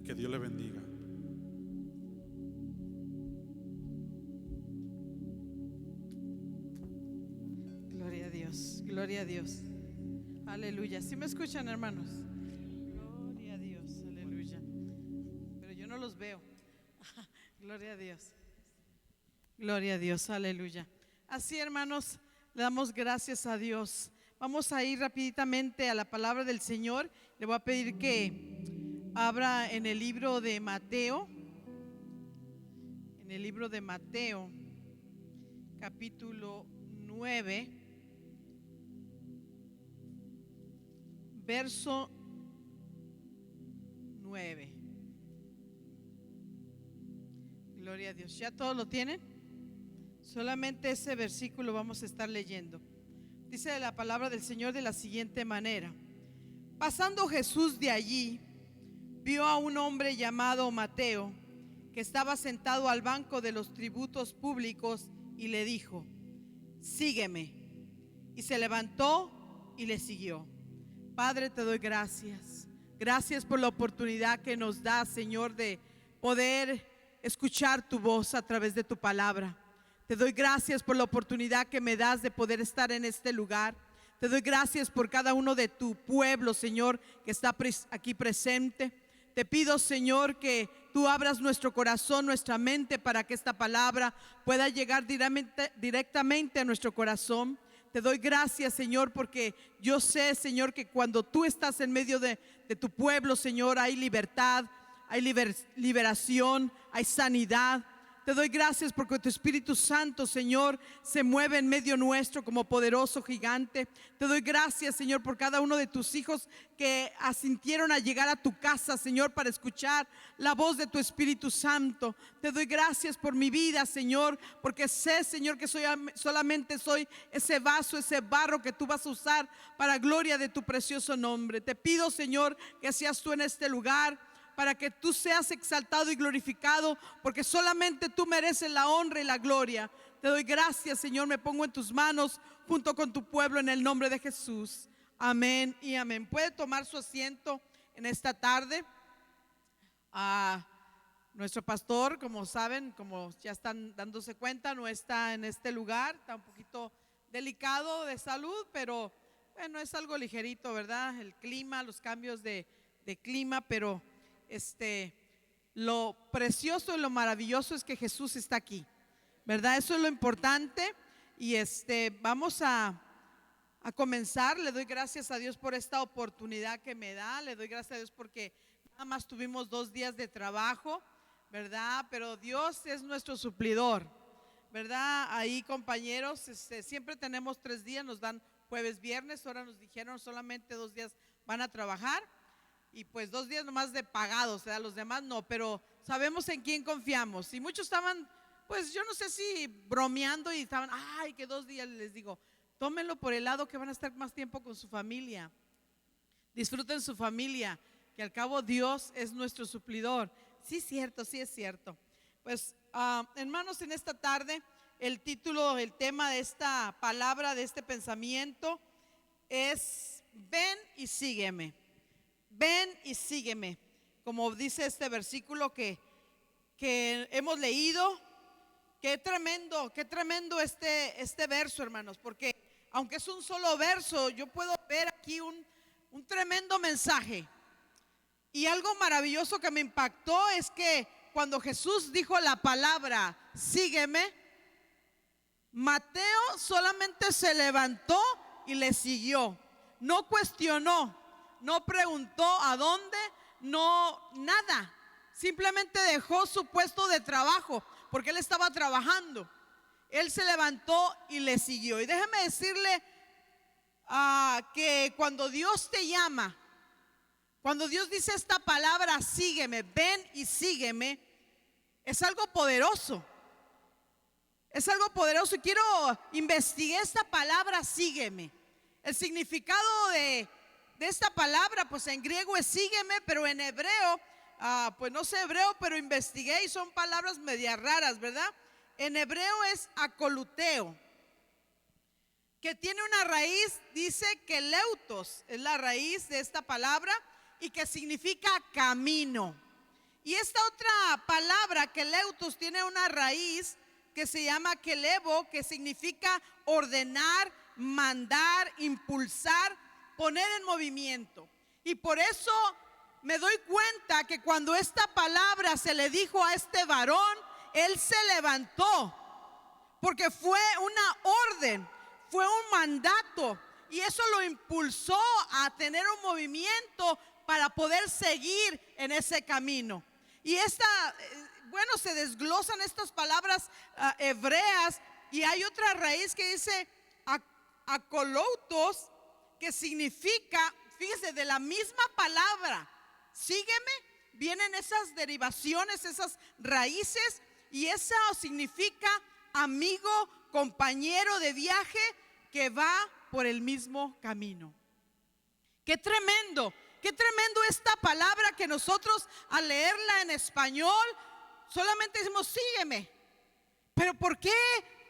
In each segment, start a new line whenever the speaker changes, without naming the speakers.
que Dios le bendiga.
Gloria a Dios, gloria a Dios. Aleluya. ¿Sí me escuchan, hermanos? Gloria a Dios, aleluya. Pero yo no los veo. Gloria a Dios. Gloria a Dios, aleluya. Así, hermanos, le damos gracias a Dios. Vamos a ir rapiditamente a la palabra del Señor. Le voy a pedir que abra en el libro de Mateo. En el libro de Mateo, capítulo 9, verso 9. Gloria a Dios. ¿Ya todos lo tienen? Solamente ese versículo vamos a estar leyendo. Dice la palabra del Señor de la siguiente manera: pasando Jesús de allí, vio a un hombre llamado Mateo, que estaba sentado al banco de los tributos públicos, y le dijo: sígueme. Y se levantó y le siguió. Padre, te doy gracias. Gracias por la oportunidad que nos da, Señor, de poder escuchar tu voz a través de tu palabra. Te doy gracias por la oportunidad que me das de poder estar en este lugar. Te doy gracias por cada uno de tu pueblo, Señor, que está aquí presente. Te pido, Señor, que tú abras nuestro corazón, nuestra mente, para que esta palabra pueda llegar directamente a nuestro corazón. Te doy gracias, Señor, porque yo sé, Señor, que cuando tú estás en medio de tu pueblo, Señor, hay libertad, hay liberación, hay sanidad. Te doy gracias porque tu Espíritu Santo, Señor, se mueve en medio nuestro como poderoso gigante. Te doy gracias, Señor, por cada uno de tus hijos que asintieron a llegar a tu casa, Señor, para escuchar la voz de tu Espíritu Santo. Te doy gracias por mi vida, Señor, porque sé, Señor, que solamente soy ese vaso, ese barro que tú vas a usar para gloria de tu precioso nombre. Te pido, Señor, que seas tú en este lugar, para que tú seas exaltado y glorificado, porque solamente tú mereces la honra y la gloria. Te doy gracias, Señor, me pongo en tus manos junto con tu pueblo en el nombre de Jesús. Amén y amén. Puede tomar su asiento en esta tarde. Nuestro pastor, como saben, como ya están dándose cuenta, no está en este lugar, está un poquito delicado de salud, pero bueno, es algo ligerito, ¿verdad? El clima, los cambios de clima, pero lo precioso y lo maravilloso es que Jesús está aquí, ¿verdad? Eso es lo importante. Y vamos a comenzar. Le doy gracias a Dios por esta oportunidad que me da. Le doy gracias a Dios porque nada más tuvimos 2 días de trabajo, ¿verdad? Pero Dios es nuestro suplidor, ¿verdad? Ahí, compañeros, siempre tenemos 3 días, nos dan jueves, viernes. Ahora nos dijeron solamente 2 días van a trabajar. Y pues 2 días nomás de pagados, o sea, los demás no, pero sabemos en quién confiamos. Y muchos estaban, pues yo no sé si bromeando, y estaban, ay, que 2 días. Les digo, tómenlo por el lado que van a estar más tiempo con su familia. Disfruten su familia, que al cabo Dios es nuestro suplidor. Sí, cierto, sí es cierto. Pues, hermanos, en esta tarde, el título, el tema de esta palabra, de este pensamiento es: ven y sígueme. Ven y sígueme, como dice este versículo que hemos leído. Qué tremendo este verso, hermanos, porque aunque es un solo verso, yo puedo ver aquí un tremendo mensaje. Y algo maravilloso que me impactó es que cuando Jesús dijo la palabra sígueme, Mateo solamente se levantó y le siguió. No cuestionó, no preguntó a dónde, no nada. Simplemente dejó su puesto de trabajo porque él estaba trabajando. Él se levantó y le siguió. Y déjeme decirle que cuando Dios te llama, cuando Dios dice esta palabra sígueme, ven y sígueme, es algo poderoso. Es algo poderoso. Y quiero investigar esta palabra sígueme. El significado de esta palabra, pues en griego es sígueme, pero en hebreo, pues no sé hebreo, pero investigué y son palabras medias raras, ¿verdad? En hebreo es acoluteo, que tiene una raíz, dice que leutos es la raíz de esta palabra, y que significa camino. Y esta otra palabra, keleutos, tiene una raíz que se llama kelebo, que significa ordenar, mandar, impulsar, poner en movimiento. Y por eso me doy cuenta que cuando esta palabra se le dijo a este varón, él se levantó, porque fue una orden, fue un mandato, y eso lo impulsó a tener un movimiento para poder seguir en ese camino. Y bueno, se desglosan estas palabras hebreas, y hay otra raíz que dice akoloutos, que significa, fíjese, de la misma palabra sígueme, vienen esas derivaciones, esas raíces, y eso significa amigo, compañero de viaje que va por el mismo camino. Qué tremendo esta palabra, que nosotros al leerla en español solamente decimos sígueme. Pero ¿por qué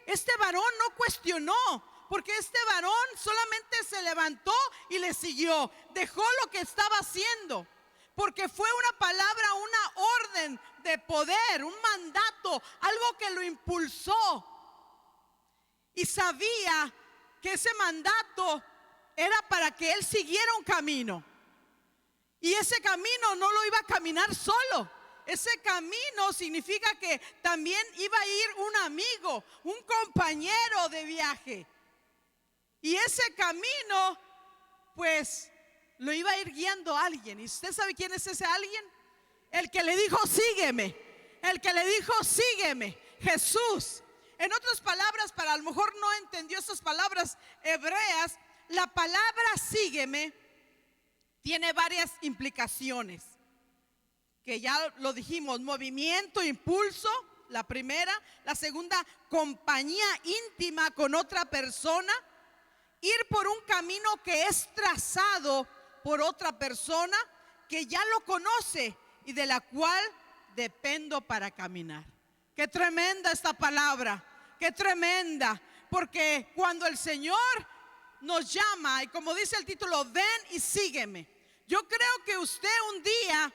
este varón no cuestionó? Porque este varón solamente se levantó y le siguió, dejó lo que estaba haciendo, porque fue una palabra, una orden de poder, un mandato, algo que lo impulsó. Y sabía que ese mandato era para que él siguiera un camino. Y ese camino no lo iba a caminar solo. Ese camino significa que también iba a ir un amigo, un compañero de viaje. Y ese camino, pues, lo iba a ir guiando a alguien. ¿Y usted sabe quién es ese alguien? El que le dijo sígueme. El que le dijo sígueme, Jesús. En otras palabras, para a lo mejor no entendió esas palabras hebreas, la palabra sígueme tiene varias implicaciones, que ya lo dijimos: movimiento, impulso, la primera. La segunda, compañía íntima con otra persona. Ir por un camino que es trazado por otra persona que ya lo conoce y de la cual dependo para caminar. Qué tremenda esta palabra, qué tremenda, porque cuando el Señor nos llama, y como dice el título, ven y sígueme, yo creo que usted un día,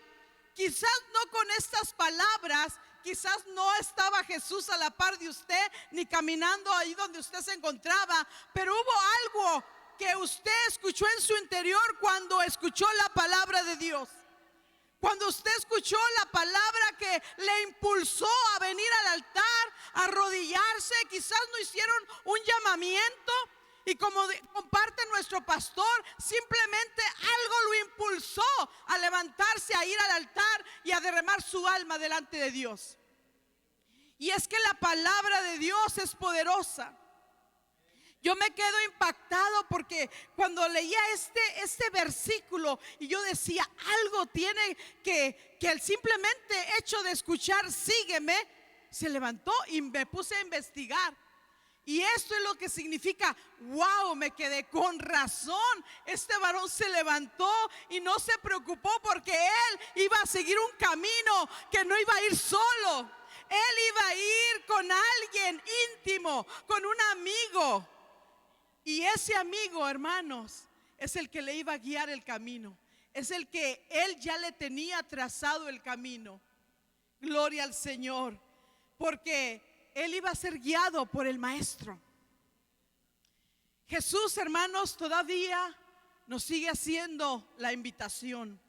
quizás no con estas palabras, quizás no estaba Jesús a la par de usted, ni caminando ahí donde usted se encontraba, pero hubo algo que usted escuchó en su interior cuando escuchó la palabra de Dios. Cuando usted escuchó la palabra que le impulsó a venir al altar, a arrodillarse, quizás no hicieron un llamamiento, y como comparte nuestro pastor, simplemente algo lo impulsó a levantarse, a ir al altar y a derramar su alma delante de Dios. Y es que la palabra de Dios es poderosa. Yo me quedo impactado porque cuando leía este versículo, y yo decía, algo tiene que el simplemente hecho de escuchar sígueme, se levantó y me puse a investigar. Y esto es lo que significa, wow, me quedé con razón. Este varón se levantó y no se preocupó, porque él iba a seguir un camino que no iba a ir solo. Él iba a ir con alguien íntimo, con un amigo. Y ese amigo, hermanos, es el que le iba a guiar el camino. Es el que él ya le tenía trazado el camino. Gloria al Señor, porque él iba a ser guiado por el maestro. Jesús, hermanos, todavía nos sigue haciendo la invitación.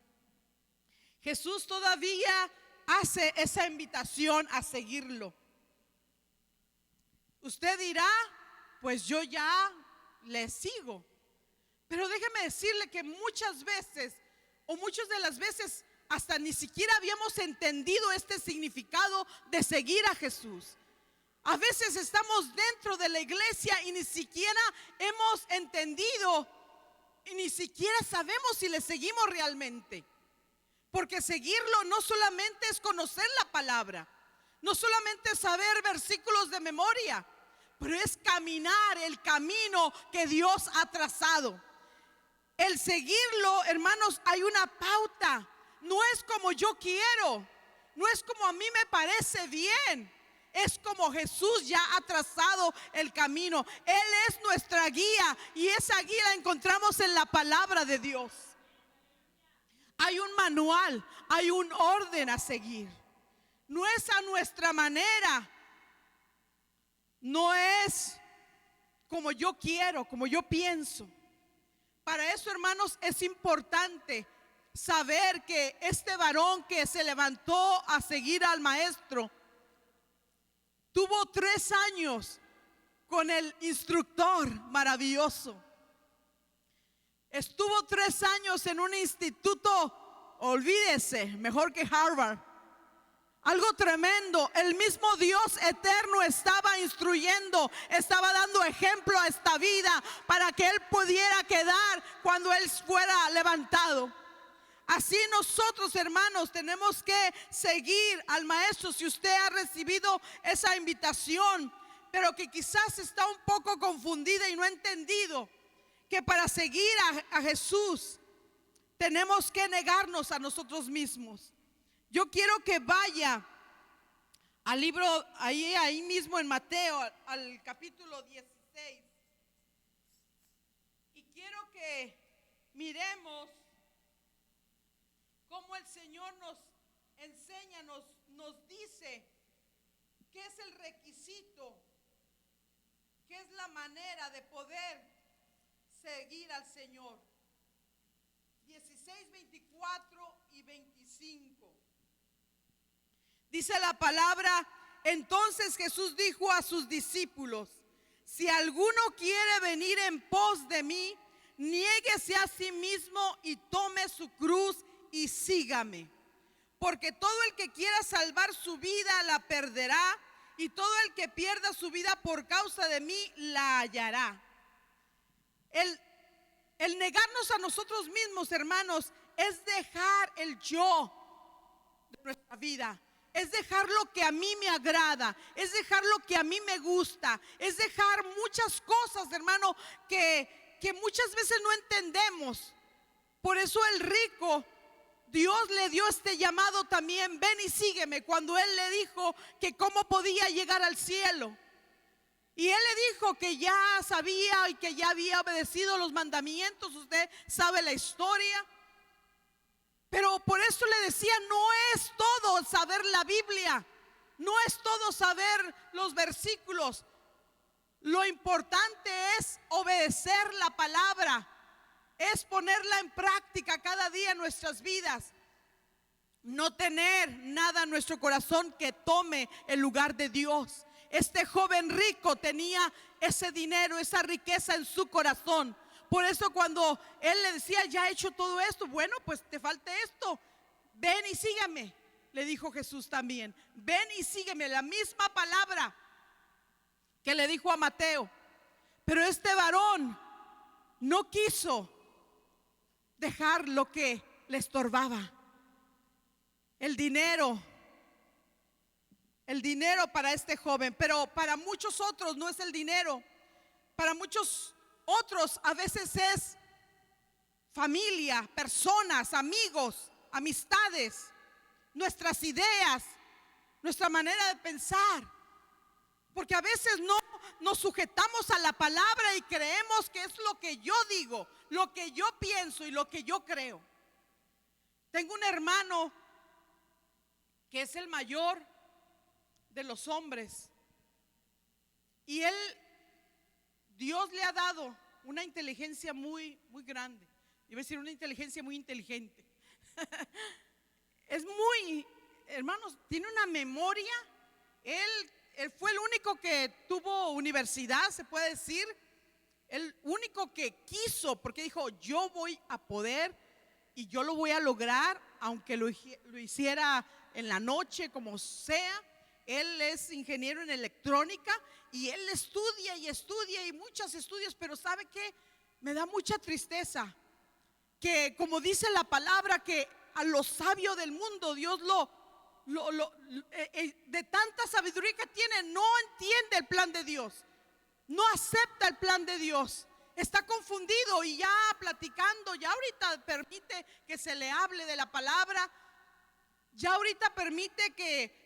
Jesús todavía hace esa invitación a seguirlo. Usted dirá, pues yo ya le sigo. Pero déjeme decirle que muchas veces, o muchas de las veces, hasta ni siquiera habíamos entendido este significado de seguir a Jesús. A veces estamos dentro de la iglesia y ni siquiera hemos entendido, y ni siquiera sabemos si le seguimos realmente. Porque seguirlo no solamente es conocer la palabra, no solamente es saber versículos de memoria, pero es caminar el camino que Dios ha trazado. El seguirlo, hermanos, hay una pauta. No es como yo quiero, no es como a mí me parece bien. Es como Jesús ya ha trazado el camino. Él es nuestra guía, y esa guía la encontramos en la palabra de Dios. Hay un manual, hay un orden a seguir. No es a nuestra manera, no es como yo quiero, como yo pienso. Para eso, hermanos, es importante saber que este varón que se levantó a seguir al maestro tuvo 3 años con el instructor maravilloso. Estuvo 3 años en un instituto, olvídese, mejor que Harvard. Algo tremendo. El mismo Dios eterno estaba instruyendo, estaba dando ejemplo a esta vida para que él pudiera quedar cuando él fuera levantado. Así nosotros, hermanos, tenemos que seguir al maestro. Si usted ha recibido esa invitación, pero que quizás está un poco confundida y no ha entendido que para seguir a Jesús tenemos que negarnos a nosotros mismos. Yo quiero que vaya al libro, ahí mismo en Mateo, al capítulo 16. Y quiero que miremos cómo el Señor nos enseña, nos dice qué es el requisito, qué es la manera de poder seguir al Señor. 16, 24 y 25. Dice la palabra: entonces Jesús dijo a sus discípulos: si alguno quiere venir en pos de mí, niéguese a sí mismo y tome su cruz y sígame. Porque todo el que quiera salvar su vida la perderá, y todo el que pierda su vida por causa de mí la hallará. El negarnos a nosotros mismos, hermanos, es dejar el yo de nuestra vida. Es dejar lo que a mí me agrada, es dejar lo que a mí me gusta, es dejar muchas cosas, hermano, que muchas veces no entendemos. Por eso el rico, Dios le dio este llamado también: ven y sígueme, cuando él le dijo que cómo podía llegar al cielo. Y él le dijo que ya sabía y que ya había obedecido los mandamientos. Usted sabe la historia. Pero por eso le decía: no es todo saber la Biblia, no es todo saber los versículos. Lo importante es obedecer la palabra, es ponerla en práctica cada día en nuestras vidas. No tener nada en nuestro corazón que tome el lugar de Dios. Este joven rico tenía ese dinero, esa riqueza en su corazón. Por eso cuando él le decía: ya he hecho todo esto, bueno, pues te falta esto, ven y sígueme, le dijo Jesús también. Ven y sígueme, la misma palabra que le dijo a Mateo. Pero este varón no quiso dejar lo que le estorbaba. El dinero para este joven, pero para muchos otros no es el dinero. Para muchos otros a veces es familia, personas, amigos, amistades, nuestras ideas, nuestra manera de pensar. Porque a veces no nos sujetamos a la palabra y creemos que es lo que yo digo, lo que yo pienso y lo que yo creo. Tengo un hermano que es el mayor de los hombres, y Dios le ha dado una inteligencia muy, muy grande. Iba a decir una inteligencia muy inteligente. Es muy, hermanos, tiene una memoria. Él fue el único que tuvo universidad, se puede decir. El único que quiso, porque dijo: yo voy a poder y yo lo voy a lograr, aunque lo hiciera en la noche, como sea. Él es ingeniero en electrónica y él estudia y estudia y muchos estudios, pero ¿sabe qué? Me da mucha tristeza que, como dice la palabra, que a los sabios del mundo Dios de tanta sabiduría que tiene, no entiende el plan de Dios, no acepta el plan de Dios. Está confundido y ya platicando, ya ahorita permite que se le hable de la palabra, ya ahorita permite que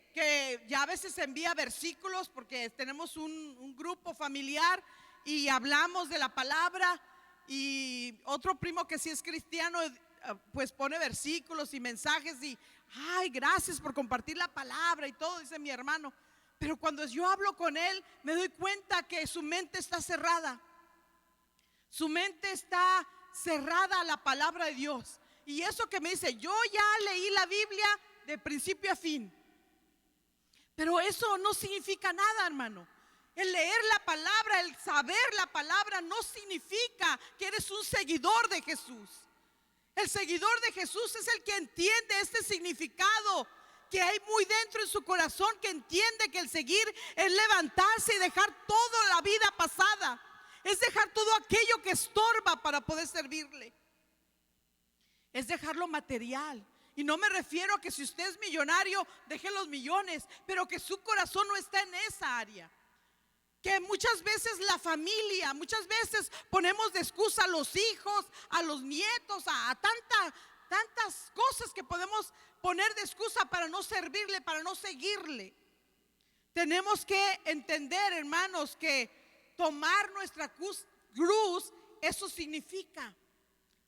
ya a veces envía versículos, porque tenemos un grupo familiar y hablamos de la palabra. Y otro primo que sí es cristiano pues pone versículos y mensajes y, ay, gracias por compartir la palabra y todo, dice mi hermano. Pero cuando yo hablo con él, me doy cuenta que su mente está cerrada. Su mente está cerrada a la palabra de Dios. Y eso que me dice, yo ya leí la Biblia de principio a fin. Pero eso no significa nada, hermano. El leer la palabra, el saber la palabra no significa que eres un seguidor de Jesús. El seguidor de Jesús es el que entiende este significado que hay muy dentro en su corazón, que entiende que el seguir es levantarse y dejar toda la vida pasada. Es dejar todo aquello que estorba para poder servirle. Es dejar lo material. Y no me refiero a que si usted es millonario, deje los millones, pero que su corazón no está en esa área. Que muchas veces la familia, muchas veces ponemos de excusa a los hijos, a los nietos, a tantas cosas que podemos poner de excusa para no servirle, para no seguirle. Tenemos que entender, hermanos, que tomar nuestra cruz, eso significa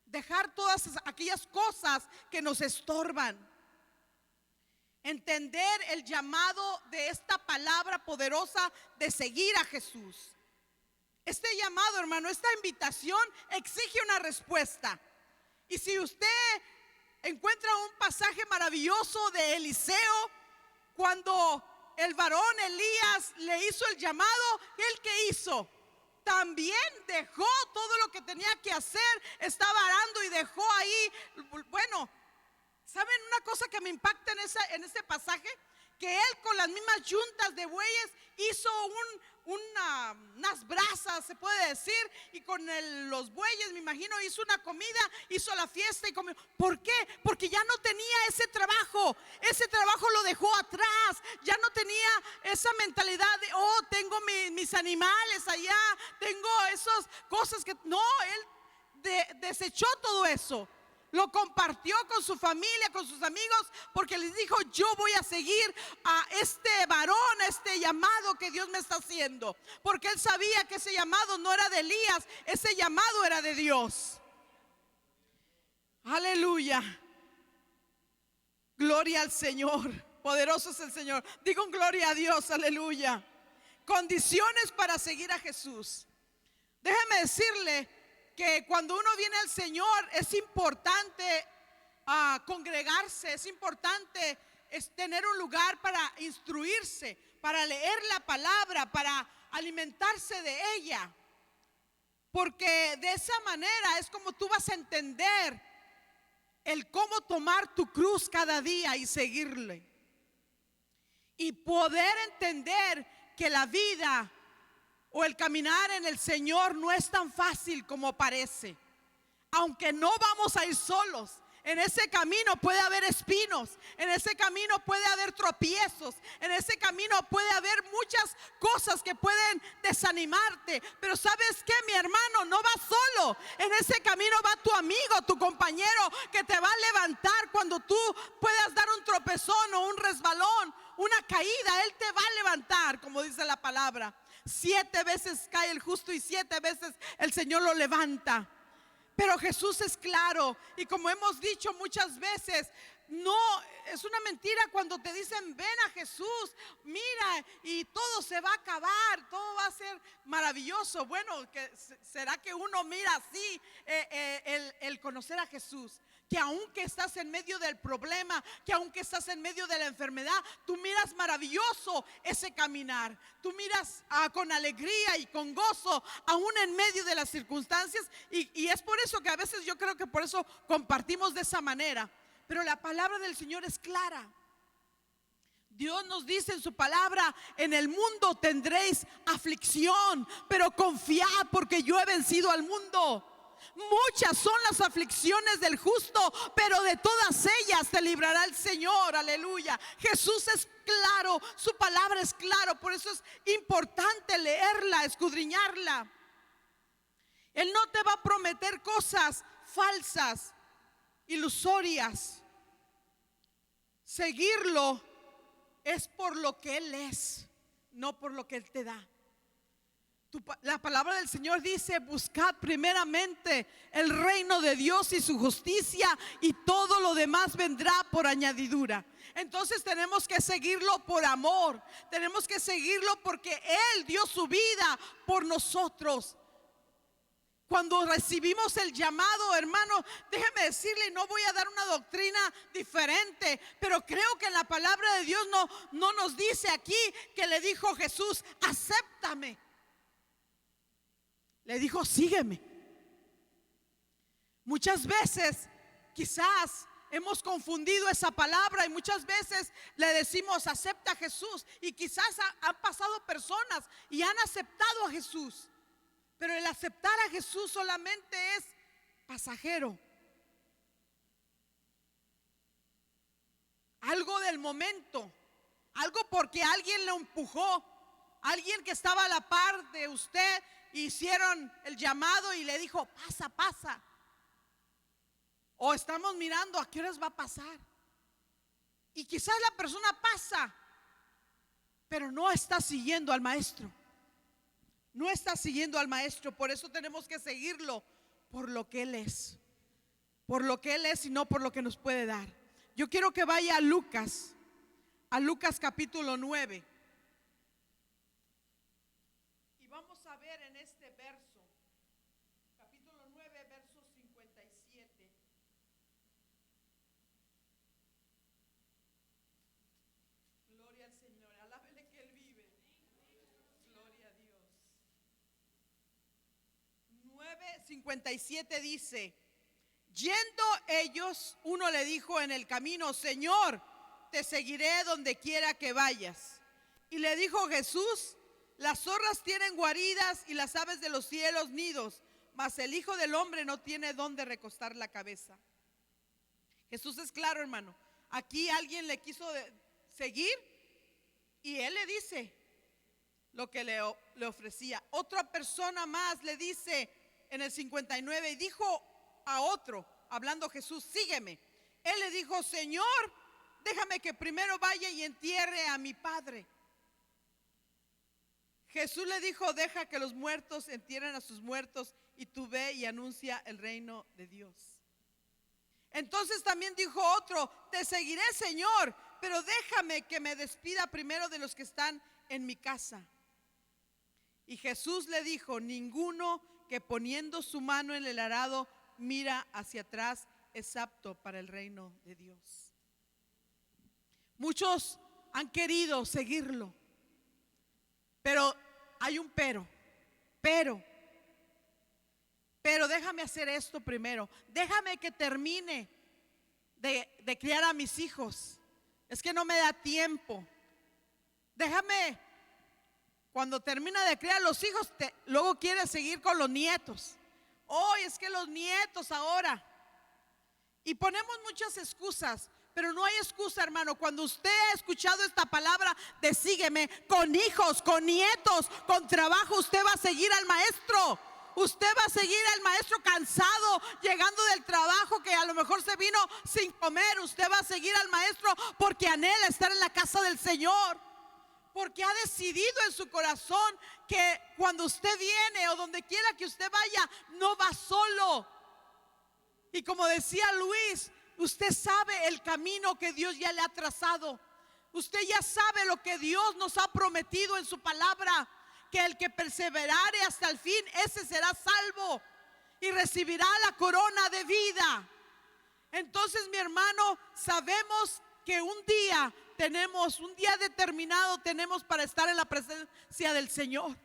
dejar todas aquellas cosas que nos estorban. Entender el llamado de esta palabra poderosa de seguir a Jesús. Este llamado, hermano, esta invitación exige una respuesta. Y si usted encuentra un pasaje maravilloso de Eliseo, cuando el varón Elías le hizo el llamado, ¿él qué hizo? También dejó todo lo que tenía que hacer, estaba arando y dejó ahí. Bueno, ¿saben una cosa que me impacta en ese pasaje? Que él con las mismas yuntas de bueyes hizo unas brasas, se puede decir, y con los bueyes, me imagino, hizo una comida, hizo la fiesta y comió. ¿Por qué? Porque ya no tenía ese trabajo lo dejó atrás. Ya no tenía esa mentalidad de, oh, tengo mis animales allá, tengo esas cosas que no, él desechó todo eso. Lo compartió con su familia, con sus amigos, porque les dijo, yo voy a seguir a este varón, a este llamado que Dios me está haciendo. Porque él sabía que ese llamado no era de Elías, ese llamado era de Dios. Aleluya. Gloria al Señor. Poderoso es el Señor. Digo gloria a Dios, aleluya. Condiciones para seguir a Jesús. Déjeme decirle que cuando uno viene al Señor es importante congregarse, es importante tener un lugar para instruirse, para leer la palabra, para alimentarse de ella. Porque de esa manera es como tú vas a entender el cómo tomar tu cruz cada día y seguirle. Y poder entender que la vida o el caminar en el Señor no es tan fácil como parece. Aunque no vamos a ir solos, en ese camino puede haber espinos, en ese camino puede haber tropiezos, en ese camino puede haber muchas cosas que pueden desanimarte. Pero ¿sabes qué, mi hermano? No vas solo. En ese camino va tu amigo, tu compañero, que te va a levantar cuando tú puedas dar un tropezón o un resbalón, una caída. Él te va a levantar, como dice la palabra. 7 veces cae el justo y 7 veces el Señor lo levanta. Pero Jesús es claro, y como hemos dicho muchas veces, no, es una mentira cuando te dicen ven a Jesús, mira, y todo se va a acabar, todo va a ser maravilloso. Bueno, ¿será que uno mira así el conocer a Jesús? Que aunque estás en medio del problema, que aunque estás en medio de la enfermedad, tú miras maravilloso ese caminar. Tú miras con alegría y con gozo, aún en medio de las circunstancias. Y es por eso que a veces yo creo que por eso compartimos de esa manera. Pero la palabra del Señor es clara. Dios nos dice en su palabra, en el mundo tendréis aflicción, pero confiad porque yo he vencido al mundo. Muchas son las aflicciones del justo, pero de todas ellas te librará el Señor, aleluya. Jesús es claro, su palabra es claro, por eso es importante leerla, escudriñarla. Él no te va a prometer cosas falsas, ilusorias. Seguirlo es por lo que Él es, no por lo que Él te da. La palabra del Señor dice: buscad primeramente el reino de Dios y su justicia, y todo lo demás vendrá por añadidura. Entonces tenemos que seguirlo por amor, tenemos que seguirlo porque Él dio su vida por nosotros. Cuando recibimos el llamado, hermano, déjeme decirle, no voy a dar una doctrina diferente, pero creo que en la palabra de Dios no nos dice aquí que le dijo Jesús: acéptame. Le dijo: sígueme. Muchas veces quizás hemos confundido esa palabra y muchas veces le decimos: acepta a Jesús, y quizás han pasado personas y han aceptado a Jesús, pero el aceptar a Jesús solamente es pasajero, algo del momento, algo porque alguien lo empujó, alguien que estaba a la par de usted, hicieron el llamado y le dijo: pasa, pasa. O estamos mirando a qué horas va a pasar, y quizás la persona pasa, pero no está siguiendo al maestro. No está siguiendo al maestro. Por eso tenemos que seguirlo por lo que Él es, por lo que Él es y no por lo que nos puede dar. Yo quiero que vaya a Lucas capítulo 9. Y vamos a ver en este verso, capítulo 9, verso 57. Gloria al Señor, alábele que Él vive. Gloria a Dios. 9:57 dice: yendo ellos, uno le dijo en el camino: Señor, te seguiré donde quiera que vayas. Y le dijo Jesús: las zorras tienen guaridas y las aves de los cielos nidos, mas el Hijo del Hombre no tiene dónde recostar la cabeza. Jesús es claro, hermano. Aquí alguien le quiso seguir y Él le dice lo que le ofrecía. Otra persona más le dice en el 59, y dijo a otro, hablando Jesús: sígueme. Él le dijo: Señor, déjame que primero vaya y entierre a mi padre. Jesús le dijo: deja que los muertos entierren a sus muertos, y tú ve y anuncia el reino de Dios. Entonces también dijo otro: te seguiré, Señor, pero déjame que me despida primero de los que están en mi casa. Y Jesús le dijo: ninguno que poniendo su mano en el arado mira hacia atrás es apto para el reino de Dios. Muchos han querido seguirlo, pero hay un pero déjame hacer esto primero, déjame que termine de criar a mis hijos, es que no me da tiempo, déjame, cuando termina de criar los hijos, luego quiere seguir con los nietos. Hoy es que los nietos ahora, y ponemos muchas excusas. Pero no hay excusa, hermano. Cuando usted ha escuchado esta palabra de sígueme, con hijos, con nietos, con trabajo, usted va a seguir al maestro. Usted va a seguir al maestro cansado, llegando del trabajo, que a lo mejor se vino sin comer. Usted va a seguir al maestro porque anhela estar en la casa del Señor, porque ha decidido en su corazón que cuando usted viene o donde quiera que usted vaya, no va solo. Y como decía Luis, usted sabe el camino que Dios ya le ha trazado. Usted ya sabe lo que Dios nos ha prometido en su palabra, que el que perseverare hasta el fin, ese será salvo y recibirá la corona de vida. Entonces, mi hermano, sabemos que un día determinado tenemos para estar en la presencia del Señor.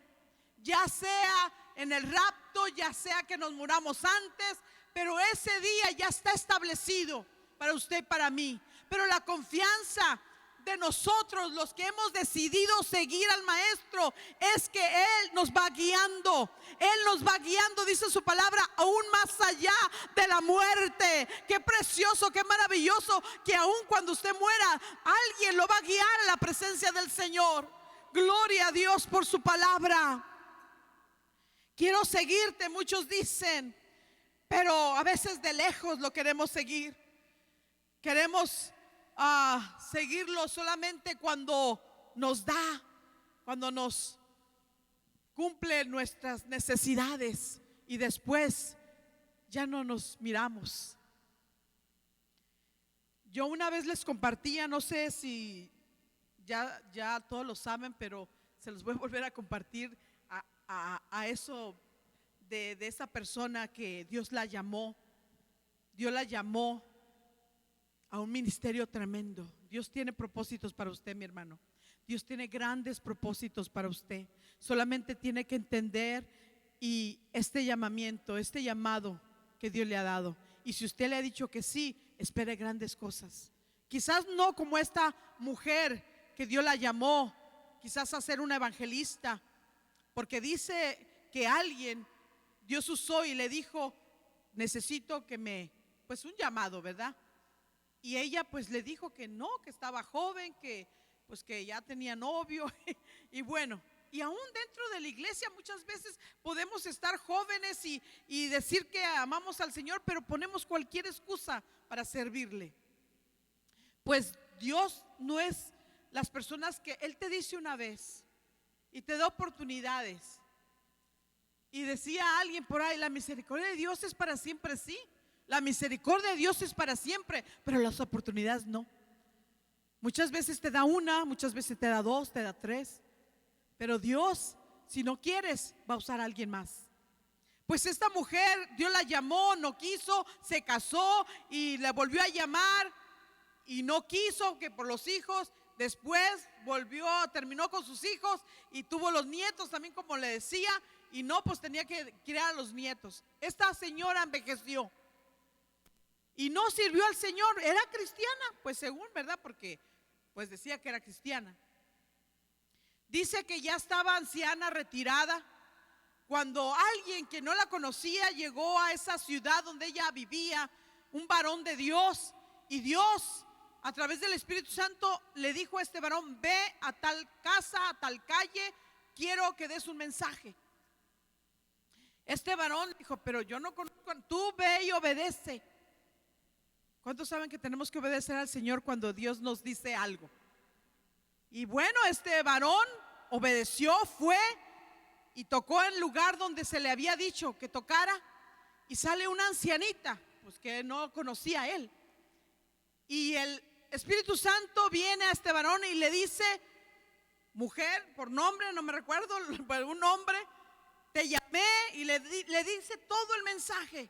Ya sea en el rapto, ya sea que nos muramos antes, pero ese día ya está establecido para usted y para mí. Pero la confianza de nosotros, los que hemos decidido seguir al maestro, es que Él nos va guiando. Él nos va guiando, dice su palabra, aún más allá de la muerte. Qué precioso, qué maravilloso, que aún cuando usted muera, alguien lo va a guiar a la presencia del Señor. Gloria a Dios por su palabra. Quiero seguirte, muchos dicen, pero a veces de lejos lo queremos seguir. Queremos seguirlo solamente cuando nos da, cuando nos cumple nuestras necesidades y después ya no nos miramos. Yo una vez les compartía, no sé si ya todos lo saben, pero se los voy a volver a compartir a eso de esa persona que Dios la llamó. Dios la llamó a un ministerio tremendo. Dios tiene propósitos para usted, mi hermano. Dios tiene grandes propósitos para usted. Solamente tiene que entender y este llamamiento, este llamado que Dios le ha dado. Y si usted le ha dicho que sí, espere grandes cosas. Quizás no como esta mujer que Dios la llamó, quizás a ser una evangelista, porque dice que alguien Dios usó y le dijo: necesito pues un llamado, ¿verdad? Y ella pues le dijo que no, que estaba joven, que pues que ya tenía novio y bueno, y aún dentro de la iglesia muchas veces podemos estar jóvenes y decir que amamos al Señor, pero ponemos cualquier excusa para servirle. Pues Dios no es las personas que Él te dice una vez y te da oportunidades. Y decía alguien por ahí: la misericordia de Dios es para siempre. Sí, la misericordia de Dios es para siempre, pero las oportunidades no. Muchas veces te da una, muchas veces te da dos, te da tres, pero Dios, si no quieres, va a usar a alguien más. Pues esta mujer, Dios la llamó, no quiso, se casó y le volvió a llamar y no quiso, que por los hijos. Después terminó con sus hijos y tuvo los nietos también, como le decía, y no, pues tenía que criar a los nietos. Esta señora envejeció y no sirvió al Señor. Era cristiana, pues según, ¿verdad? Porque pues decía que era cristiana. Dice que ya estaba anciana, retirada, cuando alguien que no la conocía llegó a esa ciudad donde ella vivía, un varón de Dios, y Dios a través del Espíritu Santo le dijo a este varón: ve a tal casa, a tal calle, quiero que des un mensaje. Este varón dijo: pero yo no conozco, tú ve y obedece. ¿Cuántos saben que tenemos que obedecer al Señor cuando Dios nos dice algo? Y bueno, este varón obedeció, fue y tocó en el lugar donde se le había dicho que tocara, y sale una ancianita, pues que no conocía a él, y el Espíritu Santo viene a este varón y le dice: mujer, por nombre, no me recuerdo, por un nombre, te llamé, y le dice todo el mensaje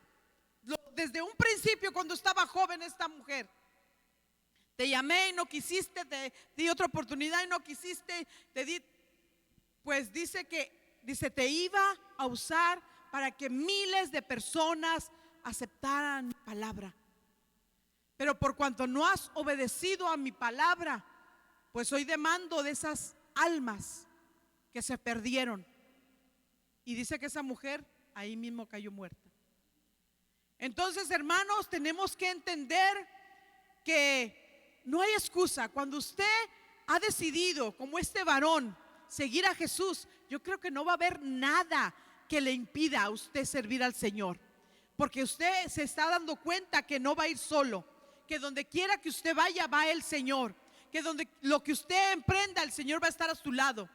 desde un principio, cuando estaba joven esta mujer. Te llamé y no quisiste, te di otra oportunidad y no quisiste, te di, pues dice te iba a usar para que miles de personas aceptaran mi palabra. Pero por cuanto no has obedecido a mi palabra, pues hoy demando de esas almas que se perdieron. Y dice que esa mujer ahí mismo cayó muerta. Entonces, hermanos, tenemos que entender que no hay excusa. Cuando usted ha decidido, como este varón, seguir a Jesús, yo creo que no va a haber nada que le impida a usted servir al Señor, porque usted se está dando cuenta que no va a ir solo, que donde quiera que usted vaya, va el Señor, que donde lo que usted emprenda, el Señor va a estar a su lado,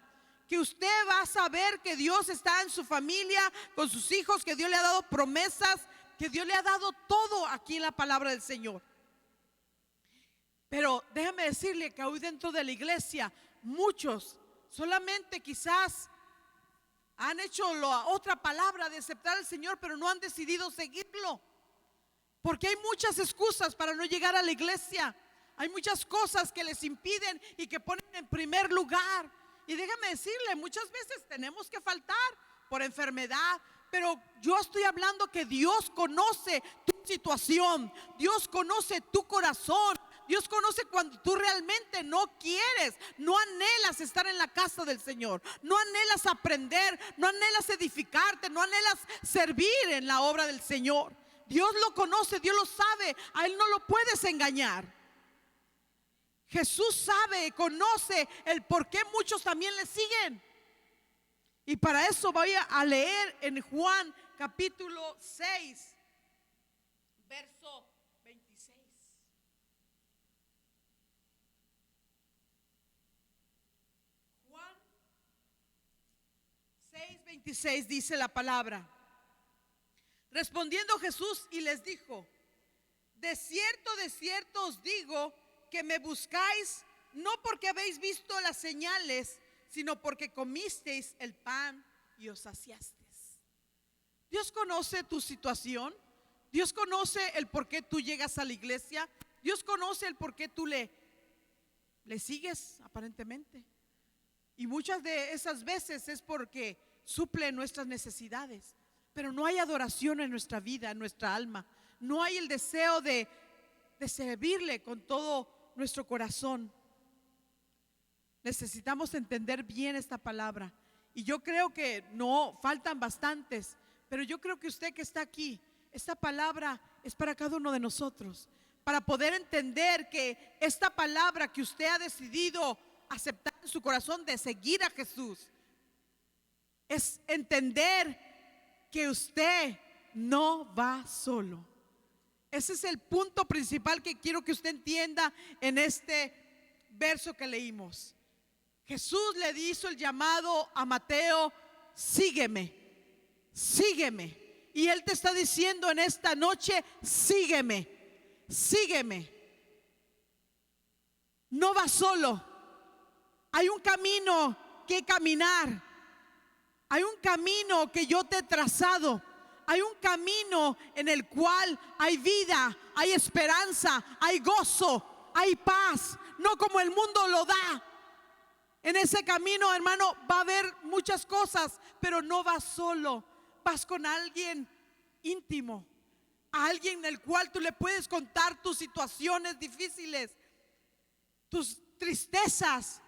que usted va a saber que Dios está en su familia, con sus hijos, que Dios le ha dado promesas, que Dios le ha dado todo aquí en la palabra del Señor. Pero déjame decirle que hoy dentro de la iglesia muchos solamente quizás han hecho la otra palabra de aceptar al Señor, pero no han decidido seguirlo, porque hay muchas excusas para no llegar a la iglesia. Hay muchas cosas que les impiden y que ponen en primer lugar. Y déjame decirle, muchas veces tenemos que faltar por enfermedad, pero yo estoy hablando que Dios conoce tu situación, Dios conoce tu corazón, Dios conoce cuando tú realmente no quieres, no anhelas estar en la casa del Señor, no anhelas aprender, no anhelas edificarte, no anhelas servir en la obra del Señor. Dios lo conoce, Dios lo sabe, a Él no lo puedes engañar. Jesús sabe, conoce el por qué muchos también le siguen. Y para eso voy a leer en Juan capítulo 6, verso 26. Juan 6, 26 dice la palabra: respondiendo Jesús y les dijo: de cierto os digo que me buscáis no porque habéis visto las señales, sino porque comisteis el pan y os saciasteis. Dios conoce tu situación. Dios conoce el por qué tú llegas a la iglesia. Dios conoce el por qué tú le sigues aparentemente. Y muchas de esas veces es porque suple nuestras necesidades. Pero no hay adoración en nuestra vida, en nuestra alma. No hay el deseo de servirle con todo nuestro corazón. Necesitamos entender bien esta palabra. Y yo creo que no faltan bastantes, pero yo creo que usted que está aquí, esta palabra es para cada uno de nosotros, para poder entender que esta palabra que usted ha decidido aceptar en su corazón de seguir a Jesús, es entender que usted no va solo. Ese es el punto principal que quiero que usted entienda en este verso que leímos. Jesús le hizo el llamado a Mateo: sígueme, sígueme. Y Él te está diciendo en esta noche: sígueme, sígueme. No vas solo. Hay un camino que caminar. Hay un camino que yo te he trazado. Hay un camino en el cual hay vida, hay esperanza, hay gozo, hay paz. No como el mundo lo da. En ese camino, hermano, va a haber muchas cosas, pero no vas solo. Vas con alguien íntimo, a alguien en el cual tú le puedes contar tus situaciones difíciles, tus tristezas,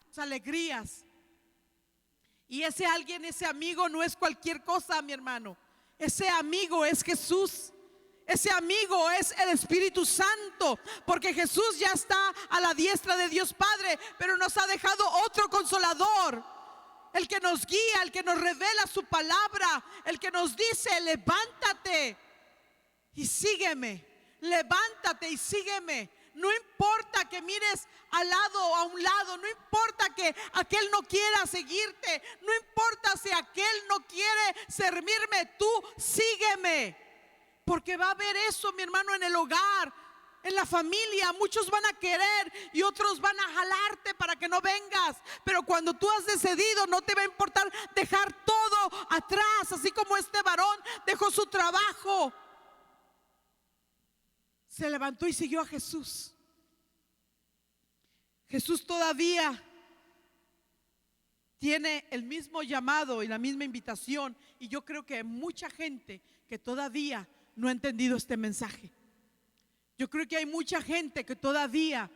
tus alegrías. Y ese alguien, ese amigo no es cualquier cosa, mi hermano. Ese amigo es Jesús. Ese amigo es el Espíritu Santo, porque Jesús ya está a la diestra de Dios Padre, pero nos ha dejado otro consolador, el que nos guía, el que nos revela su palabra, el que nos dice: levántate y sígueme, levántate y sígueme. No importa que mires al lado o a un lado, no importa que aquel no quiera seguirte, no importa si aquel no quiere servirme, tú sígueme. Porque va a haber eso, mi hermano, en el hogar, en la familia. Muchos van a querer y otros van a jalarte para que no vengas. Pero cuando tú has decidido, no te va a importar dejar todo atrás, así como este varón dejó su trabajo. Se levantó y siguió a Jesús. Jesús todavía tiene el mismo llamado y la misma invitación. Y yo creo que hay mucha gente que todavía no ha entendido este mensaje. Yo creo que hay mucha gente que todavía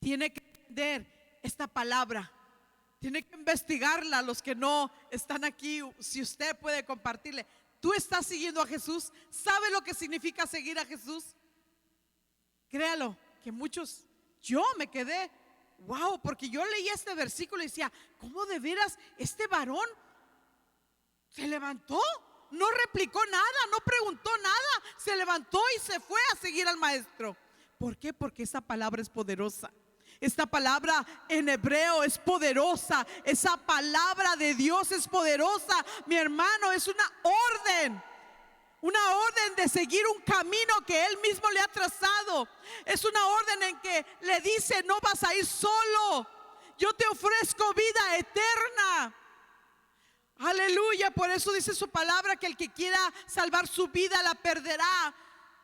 tiene que entender esta palabra. Tiene que investigarla. Los que no están aquí, si usted puede compartirle: ¿tú estás siguiendo a Jesús? ¿Sabe lo que significa seguir a Jesús? Créalo, que muchos, yo me quedé, wow, porque yo leía este versículo y decía: ¿cómo de veras este varón se levantó? No replicó nada, no preguntó nada, se levantó y se fue a seguir al maestro. ¿Por qué? Porque esa palabra es poderosa. Esta palabra en hebreo es poderosa. Esa palabra de Dios es poderosa, mi hermano. Es una orden de seguir un camino que Él mismo le ha trazado. Es una orden en que le dice: no vas a ir solo, yo te ofrezco vida eterna. Aleluya. Por eso dice su palabra que el que quiera salvar su vida la perderá.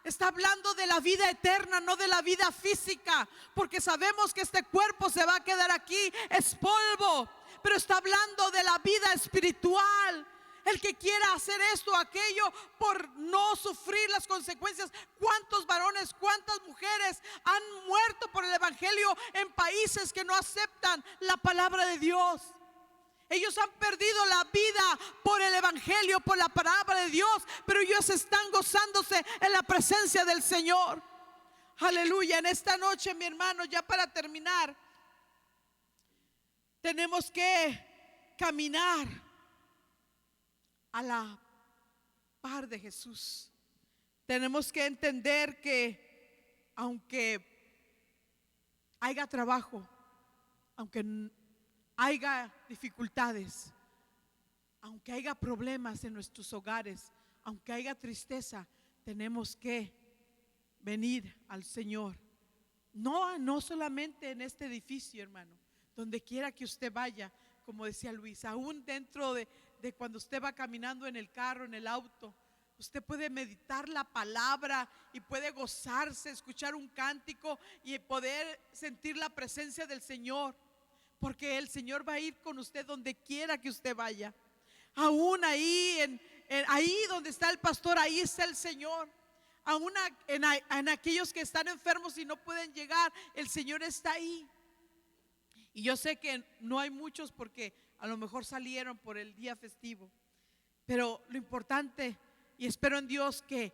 Está hablando de la vida eterna, no de la vida física, porque sabemos que este cuerpo se va a quedar aquí, es polvo. Pero está hablando de la vida espiritual. El que quiera hacer esto o aquello por no sufrir las consecuencias. ¿Cuántos varones, cuántas mujeres han muerto por el evangelio en países que no aceptan la palabra de Dios? Ellos han perdido la vida por el evangelio, por la palabra de Dios, pero ellos están gozándose en la presencia del Señor. Aleluya. En esta noche, mi hermano, ya para terminar, tenemos que caminar a la par de Jesús. Tenemos que entender que aunque haya trabajo, aunque haya dificultades, aunque haya problemas en nuestros hogares, aunque haya tristeza, tenemos que venir al Señor. No solamente en este edificio, hermano, donde quiera que usted vaya, como decía Luis, aún dentro de cuando usted va caminando en el carro, en el auto, usted puede meditar la palabra y puede gozarse, escuchar un cántico y poder sentir la presencia del Señor, porque el Señor va a ir con usted donde quiera que usted vaya. Aún ahí, ahí donde está el pastor, ahí está el Señor. Aún en aquellos que están enfermos y no pueden llegar, el Señor está ahí. Y yo sé que no hay muchos porque a lo mejor salieron por el día festivo, pero lo importante, y espero en Dios que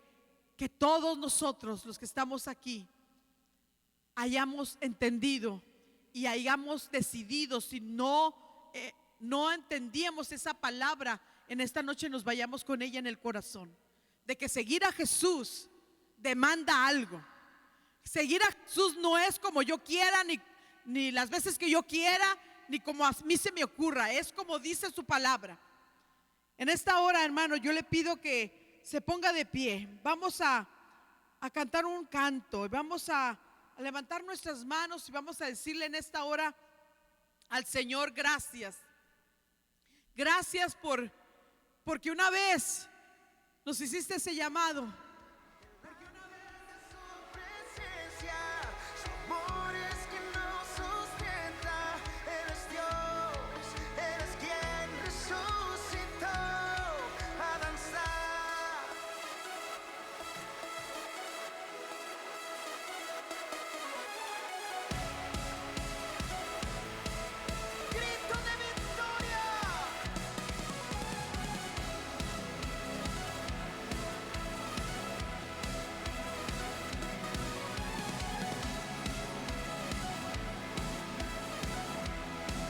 todos nosotros los que estamos aquí hayamos entendido y hayamos decidido, si no entendíamos esa palabra, en esta noche nos vayamos con ella en el corazón, de que seguir a Jesús demanda algo. Seguir a Jesús no es como yo quiera, ni las veces que yo quiera, ni como a mí se me ocurra, es como dice su palabra. En esta hora, hermano, yo le pido que se ponga de pie. Vamos a cantar un canto, vamos a levantar nuestras manos y vamos a decirle en esta hora al Señor: gracias. Gracias porque una vez nos hiciste ese llamado